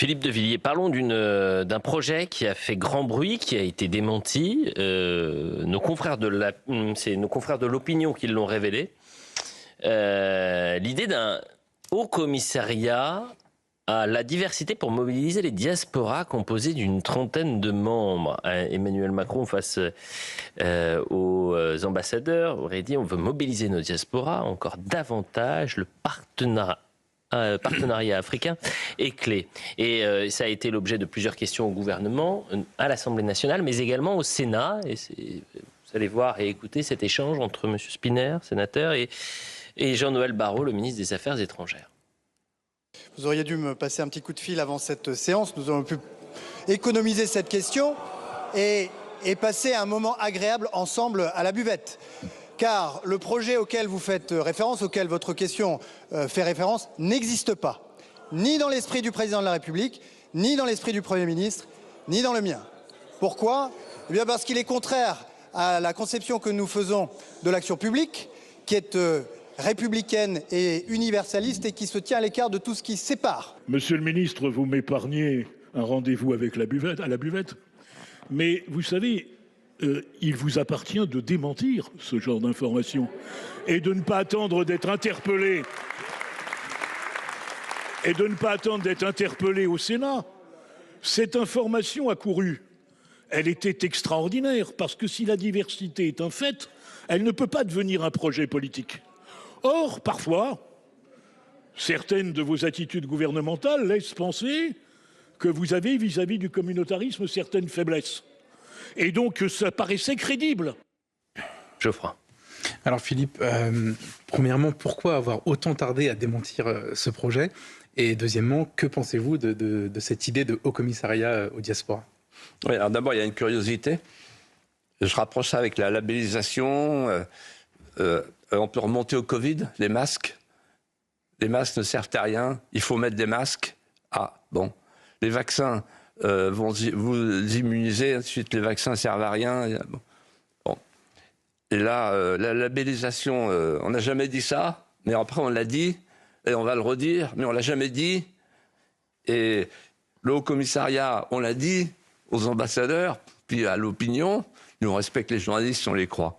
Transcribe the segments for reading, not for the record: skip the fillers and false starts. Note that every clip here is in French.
Philippe de Villiers, parlons d'un projet qui a fait grand bruit, qui a été démenti. C'est nos confrères de l'opinion qui l'ont révélé. L'idée d'un haut commissariat à la diversité pour mobiliser les diasporas composées d'une trentaine de membres. Emmanuel Macron face aux ambassadeurs aurait dit on veut mobiliser nos diasporas encore davantage, le partenariat africain est clé. Et ça a été l'objet de plusieurs questions au gouvernement, à l'Assemblée nationale, mais également au Sénat. Et vous allez voir et écouter cet échange entre M. Spinner, sénateur, et Jean-Noël Barrot, le ministre des Affaires étrangères. Vous auriez dû me passer un petit coup de fil avant cette séance. Nous aurions pu économiser cette question et passer un moment agréable ensemble à la buvette. Car le projet auquel vous faites référence, auquel votre question fait référence, n'existe pas. Ni dans l'esprit du président de la République, ni dans l'esprit du Premier ministre, ni dans le mien. Pourquoi ? Eh bien parce qu'il est contraire à la conception que nous faisons de l'action publique, qui est républicaine et universaliste et qui se tient à l'écart de tout ce qui sépare. Monsieur le ministre, vous m'épargnez un rendez-vous avec à la buvette, mais vous savez, il vous appartient de démentir ce genre d'informations et de ne pas attendre d'être interpellé. Et de ne pas attendre d'être interpellé au Sénat. Cette information a couru. Elle était extraordinaire parce que si la diversité est un fait, elle ne peut pas devenir un projet politique. Or, parfois, certaines de vos attitudes gouvernementales laissent penser que vous avez vis-à-vis du communautarisme certaines faiblesses. Et donc, ça paraissait crédible. Geoffroy. Alors Philippe, premièrement, pourquoi avoir autant tardé à démentir ce projet ? Et deuxièmement, que pensez-vous de cette idée de haut commissariat aux diasporas ? Oui, alors d'abord, il y a une curiosité. Je rapproche ça avec la labellisation. On peut remonter au Covid, les masques. Les masques ne servent à rien. Il faut mettre des masques. Ah, bon. Les vaccins vont vous immuniser. Ensuite, les vaccins ne servent à rien. Bon. Et là, la labellisation, on n'a jamais dit ça. Mais après, on l'a dit. Et on va le redire. Mais on ne l'a jamais dit. Et le Haut Commissariat, on l'a dit aux ambassadeurs, puis à l'opinion. Nous, on respecte les journalistes si on les croit.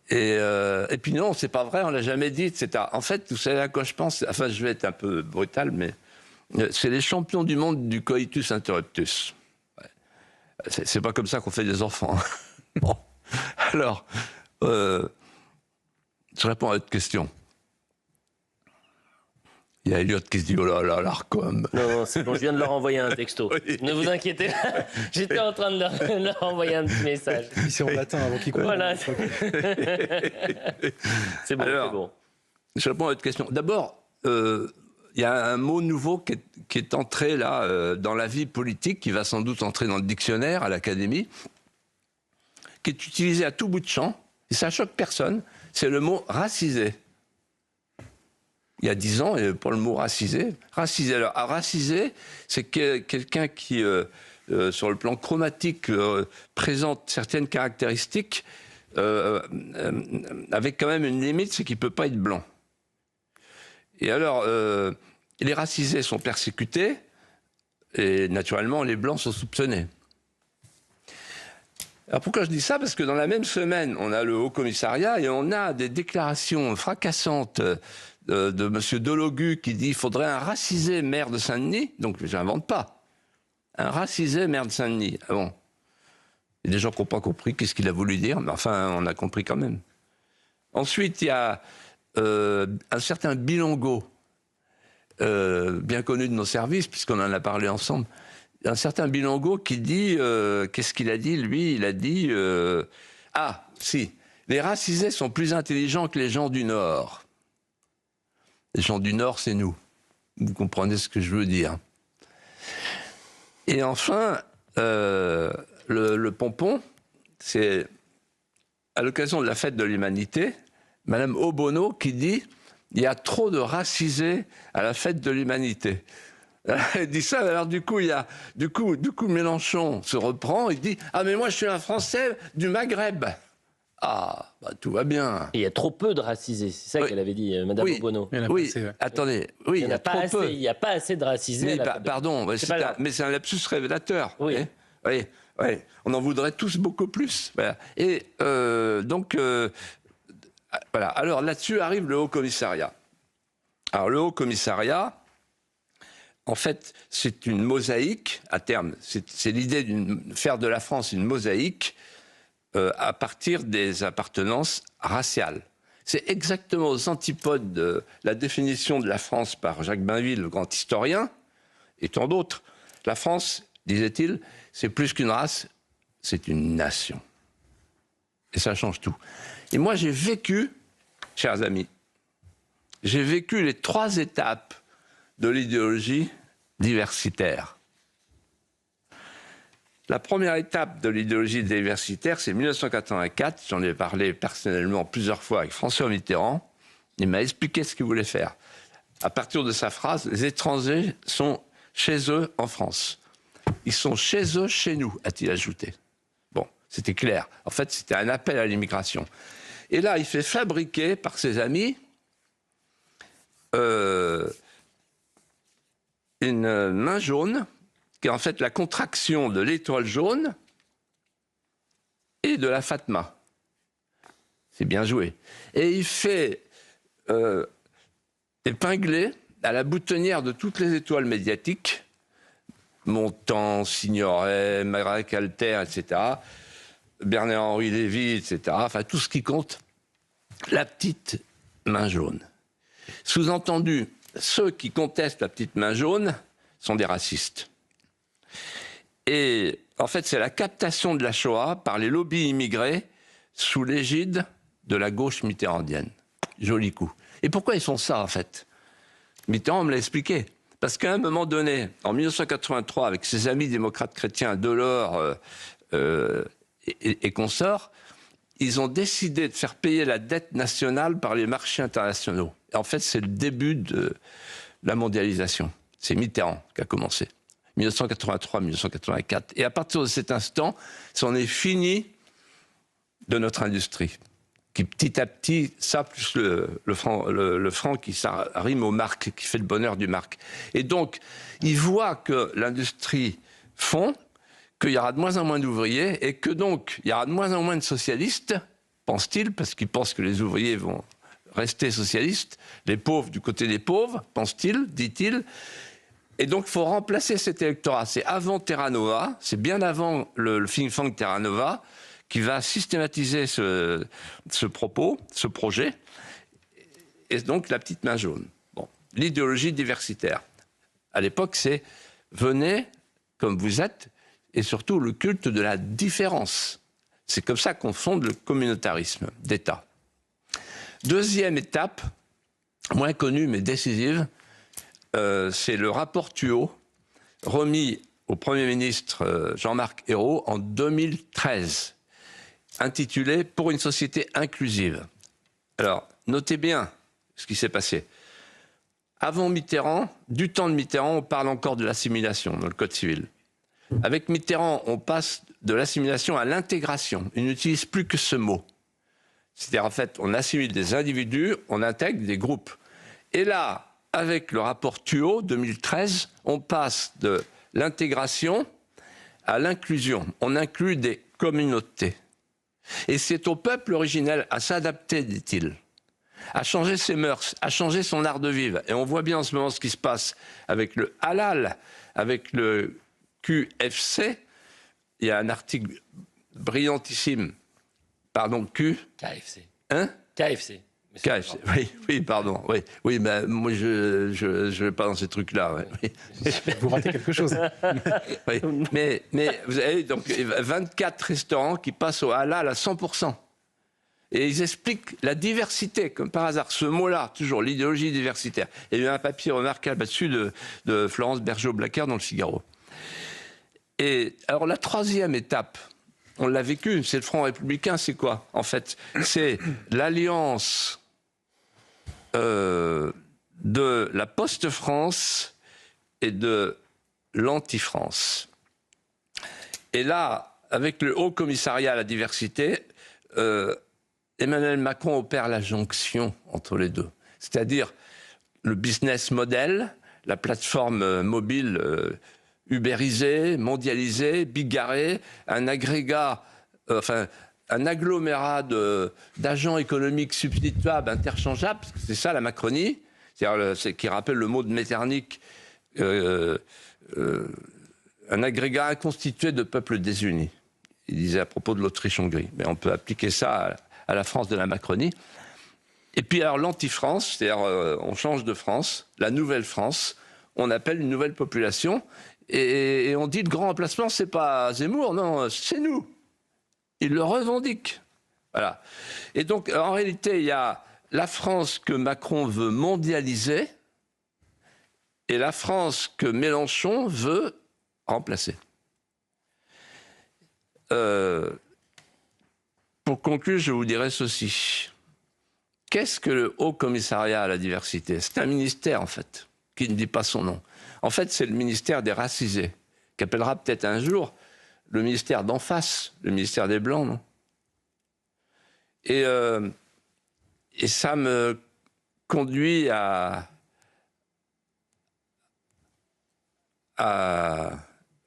Et puis non, c'est pas vrai, on l'a jamais dit, etc. En fait, vous savez à quoi je pense ? Enfin, je vais être un peu brutal, mais c'est les champions du monde du coitus interruptus. Ouais. C'est pas comme ça qu'on fait des enfants. Bon. Alors, je réponds à votre question. Il y a Elliot qui se dit « Oh là là, l'Arcom ». Non, c'est bon, je viens de leur envoyer un texto. Oui. Ne vous inquiétez pas, j'étais en train de leur envoyer un petit message. C'est en latin avant qu'ils comprennent. Voilà. C'est bon, alors, c'est bon. Je réponds à votre question. D'abord, il y a un mot nouveau qui est entré là dans la vie politique, qui va sans doute entrer dans le dictionnaire à l'Académie, qui est utilisé à tout bout de champ, et ça choque personne, c'est le mot « racisé ». Il y a 10 ans, pour le mot racisé. Racisé, alors, racisé, c'est quelqu'un qui, sur le plan chromatique, présente certaines caractéristiques avec quand même une limite, c'est qu'il ne peut pas être blanc. Et alors, les racisés sont persécutés, et naturellement, les blancs sont soupçonnés. Alors pourquoi je dis ça ? Parce que dans la même semaine, on a le Haut Commissariat et on a des déclarations fracassantes de M. Delogu qui dit qu'il faudrait un racisé maire de Saint-Denis. Donc je n'invente pas. Un racisé maire de Saint-Denis. Ah bon. Il y a des gens qui n'ont pas compris qu'est-ce qu'il a voulu dire, mais enfin, on a compris quand même. Ensuite, il y a un certain Bilongo, bien connu de nos services, puisqu'on en a parlé ensemble. Un certain Bilongo qui dit, qu'est-ce qu'il a dit, lui ? Il a dit, ah, si, les racisés sont plus intelligents que les gens du Nord. Les gens du Nord, c'est nous. Vous comprenez ce que je veux dire. Et enfin, le pompon, c'est à l'occasion de la fête de l'humanité, Madame Obono qui dit « il y a trop de racisés à la fête de l'humanité ». Elle dit ça, alors du coup, Mélenchon se reprend, il dit « ah mais moi je suis un Français du Maghreb ». Ah, bah, tout va bien. Il y a trop peu de racisés, c'est ça Oui. qu'elle avait dit, Madame Oui. Obono. Il y en a Oui, passé, ouais. attendez, oui, il y a trop assez, peu. il n'y a pas assez de racisés. Mais, à la- pardon, C'est pas grave. mais c'est un lapsus révélateur. Oui. hein. Oui, oui. On en voudrait tous beaucoup plus. Voilà. Et voilà. Alors là-dessus arrive le Haut Commissariat. Alors le Haut Commissariat, en fait, c'est une mosaïque, à terme. C'est l'idée de faire de la France une mosaïque à partir des appartenances raciales. C'est exactement aux antipodes de la définition de la France par Jacques Bainville, le grand historien, et tant d'autres. La France, disait-il, c'est plus qu'une race, c'est une nation. Et ça change tout. Et moi, j'ai vécu, chers amis, j'ai vécu les 3 étapes de l'idéologie diversitaire. La première étape de l'idéologie diversitaire, c'est 1984. J'en ai parlé personnellement plusieurs fois avec François Mitterrand. Il m'a expliqué ce qu'il voulait faire. À partir de sa phrase, les étrangers sont chez eux en France. Ils sont chez eux, chez nous, a-t-il ajouté. Bon, c'était clair. En fait, c'était un appel à l'immigration. Et là, il fait fabriquer par ses amis une main jaune, qui est en fait la contraction de l'étoile jaune et de la Fatma. C'est bien joué. Et il fait épingler à la boutonnière de toutes les étoiles médiatiques, Montand, Signoret, Marek Alter, etc., Bernard-Henri Lévy, etc., enfin tout ce qui compte, la petite main jaune. Sous-entendu, ceux qui contestent la petite main jaune sont des racistes. Et en fait, c'est la captation de la Shoah par les lobbies immigrés sous l'égide de la gauche mitterrandienne. Joli coup. Et pourquoi ils font ça, en fait? Mitterrand me l'a expliqué. Parce qu'à un moment donné, en 1983, avec ses amis démocrates chrétiens, Delors et consorts, ils ont décidé de faire payer la dette nationale par les marchés internationaux. Et en fait, c'est le début de la mondialisation. C'est Mitterrand qui a commencé. 1983-1984. Et à partir de cet instant, c'en est fini de notre industrie. Qui petit à petit, ça plus le franc qui ça rime au marque, qui fait le bonheur du marque. Et donc, ils voient que l'industrie fond, qu'il y aura de moins en moins d'ouvriers, et que donc, il y aura de moins en moins de socialistes, pense-t-il, parce qu'ils pensent que les ouvriers vont rester socialistes, les pauvres du côté des pauvres, pense-t-il, dit-il. Et donc, il faut remplacer cet électorat. C'est avant Terra Nova, c'est bien avant le think tank Terra Nova, qui va systématiser ce propos, ce projet, et donc la petite main jaune. Bon, l'idéologie diversitaire. À l'époque, c'est venez comme vous êtes, et surtout le culte de la différence. C'est comme ça qu'on fonde le communautarisme d'État. Deuxième étape, moins connue mais décisive, c'est le rapport Thuot, remis au Premier ministre Jean-Marc Ayrault en 2013, intitulé « Pour une société inclusive ». Alors, notez bien ce qui s'est passé. Avant Mitterrand, du temps de Mitterrand, on parle encore de l'assimilation dans le Code civil. Avec Mitterrand, on passe de l'assimilation à l'intégration. Il n'utilise plus que ce mot. C'est-à-dire, en fait, on assimile des individus, on intègre des groupes. Et là, avec le rapport Thuot, 2013, on passe de l'intégration à l'inclusion. On inclut des communautés. Et c'est au peuple originel à s'adapter, dit-il, à changer ses mœurs, à changer son art de vivre. Et on voit bien en ce moment ce qui se passe avec le halal, avec le QFC. Il y a un article brillantissime. Pardon, KFC. Hein? KFC. KFC, oui, pardon. Oui, mais moi, je vais pas dans ces trucs-là. Ouais. Oui. Vous ratez quelque chose. Oui. Mais vous avez donc 24 restaurants qui passent au halal à 100%. Et ils expliquent la diversité, comme par hasard. Ce mot-là, toujours, l'idéologie diversitaire. Il y a eu un papier remarquable là-dessus de Florence Bergeau-Blacker dans le Figaro. Et alors, la troisième étape, on l'a vécu, c'est le Front républicain, c'est quoi? En fait, c'est l'alliance de la Post-France et de l'Anti-France. Et là, avec le Haut Commissariat à la diversité, Emmanuel Macron opère la jonction entre les deux. C'est-à-dire le business model, la plateforme mobile ubérisée, mondialisée, bigarrée, un agrégat, un agglomérat d'agents économiques substituables, interchangeables, c'est ça la Macronie, c'est qui rappelle le mot de Metternich, un agrégat inconstitué de peuples désunis. Il disait à propos de l'Autriche-Hongrie. Mais on peut appliquer ça à la France de la Macronie. Et puis alors l'anti-France, c'est-à-dire on change de France, la nouvelle France, on appelle une nouvelle population, et on dit le grand remplacement, c'est pas Zemmour, non, c'est nous. Il le revendique. Voilà. Et donc, en réalité, il y a la France que Macron veut mondialiser et la France que Mélenchon veut remplacer. Pour conclure, je vous dirais ceci. Qu'est-ce que le Haut Commissariat à la diversité? C'est un ministère, en fait, qui ne dit pas son nom. En fait, c'est le ministère des racisés, qu'appellera peut-être un jour le ministère d'en face, le ministère des Blancs, non? Et ça me conduit à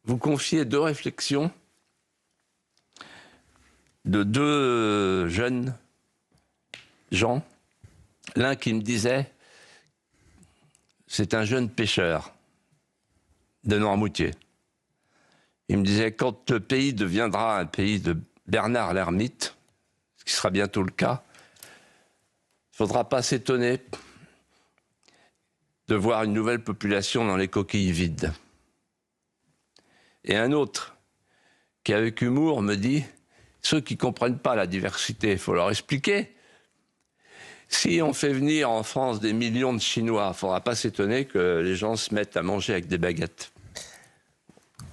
vous confier 2 réflexions de 2 jeunes gens. L'un qui me disait, c'est un jeune pêcheur de Noirmoutier. Il me disait, quand le pays deviendra un pays de Bernard l'Ermite, ce qui sera bientôt le cas, il ne faudra pas s'étonner de voir une nouvelle population dans les coquilles vides. Et un autre, qui avec humour me dit, ceux qui ne comprennent pas la diversité, il faut leur expliquer. Si on fait venir en France des millions de Chinois, il ne faudra pas s'étonner que les gens se mettent à manger avec des baguettes.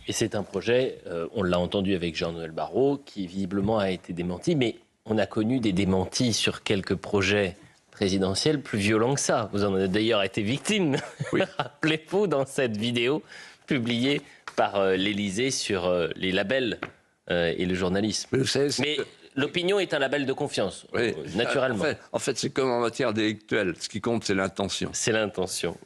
Et c'est un projet, on l'a entendu avec Jean-Noël Barrot, qui visiblement a été démenti, mais on a connu des démentis sur quelques projets présidentiels plus violents que ça. Vous en avez d'ailleurs été victime, oui. Rappelez-vous, dans cette vidéo publiée par l'Élysée sur les labels et le journalisme. Mais l'opinion est un label de confiance, oui. Naturellement. En fait, c'est comme en matière délictuelle. Ce qui compte, c'est l'intention. C'est l'intention.